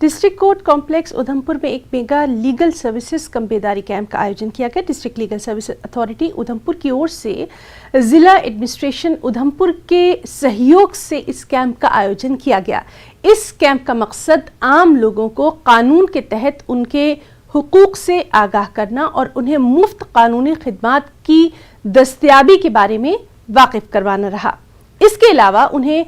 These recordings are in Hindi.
डिस्ट्रिक्ट कोर्ट कॉम्प्लेक्स उधमपुर में एक मेगा लीगल सर्विसेज कम बेदारी कैंप का आयोजन किया गया। District legal service authority Udhampur की ओर से जिला एडमिनिस्ट्रेशन उधमपुर के सहयोग से इस कैंप का आयोजन किया गया। इस कैंप का मकसद आम लोगों को कानून के तहत उनके हुकूक से आगाह करना और उन्हें मुफ्त कानूनी खिदमात की दस्तयाबी के बारे में वाकिफ करवाना रहा। इसके अलावा उन्हें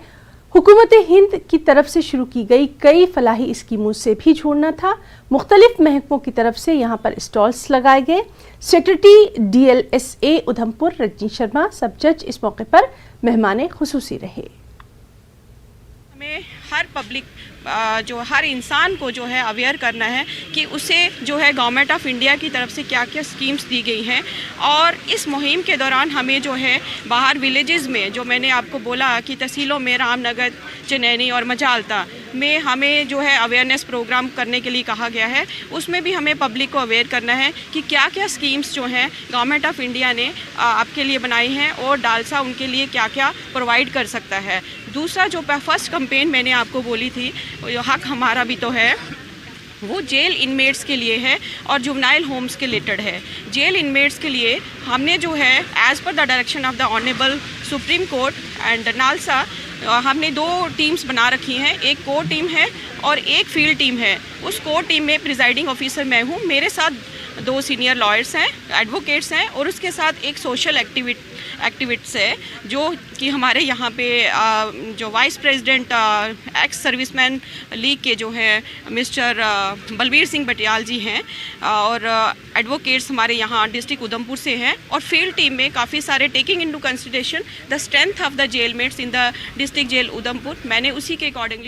हुकूमत हिंद की तरफ से शुरू की गई कई फलाही स्कीमों से भी जोड़ना था। मुख्तलिफ महकमों की तरफ से यहाँ पर स्टॉल्स लगाए गए। सेक्रेटरी DLSA उधमपुर रजनी शर्मा सब जज इस मौके पर मेहमान खुसूसी रहे। हमें हर पब्लिक जो हर इंसान को जो है अवेयर करना है कि उसे जो है गवर्नमेंट ऑफ इंडिया की तरफ से क्या क्या स्कीम्स दी गई हैं। और इस मुहिम के दौरान हमें जो है बाहर विलेजेस में, जो मैंने आपको बोला कि तहसीलों में रामनगर, चनैनी और मजालता में हमें जो है अवेयरनेस प्रोग्राम करने के लिए कहा गया है। उसमें भी हमें पब्लिक को अवेयर करना है कि क्या क्या स्कीम्स जो हैं गवर्नमेंट ऑफ इंडिया ने आपके लिए बनाई हैं और डालसा उनके लिए क्या क्या प्रोवाइड कर सकता है। दूसरा जो फर्स्ट कैंपेन मैंने आपको बोली थी, हक हमारा भी तो है, वो जेल इनमेट्स के लिए है और जुवेनाइल होम्स के रिलेटेड है। जेल इनमेट्स के लिए हमने जो है as per the direction of the honourable supreme court and NALSA हमने 2 टीम्स बना रखी हैं। एक कोर टीम है और एक फील्ड टीम है। उस कोर टीम में प्रिजाइडिंग ऑफिसर मैं हूँ, मेरे साथ 2 सीनियर लॉयर्स हैं, एडवोकेट्स हैं और उसके साथ एक सोशल एक्टिविस्ट है जो कि हमारे यहाँ पे जो vice president ex serviceman league के जो हैं मिस्टर बलबीर सिंह बटियाल जी हैं और एडवोकेट्स हमारे यहाँ डिस्ट्रिक्ट उधमपुर से हैं। और फील्ड टीम में काफ़ी सारे taking into consideration the strength of the jailmates in the district jail Udhampur, मैंने उसी के अकॉर्डिंगली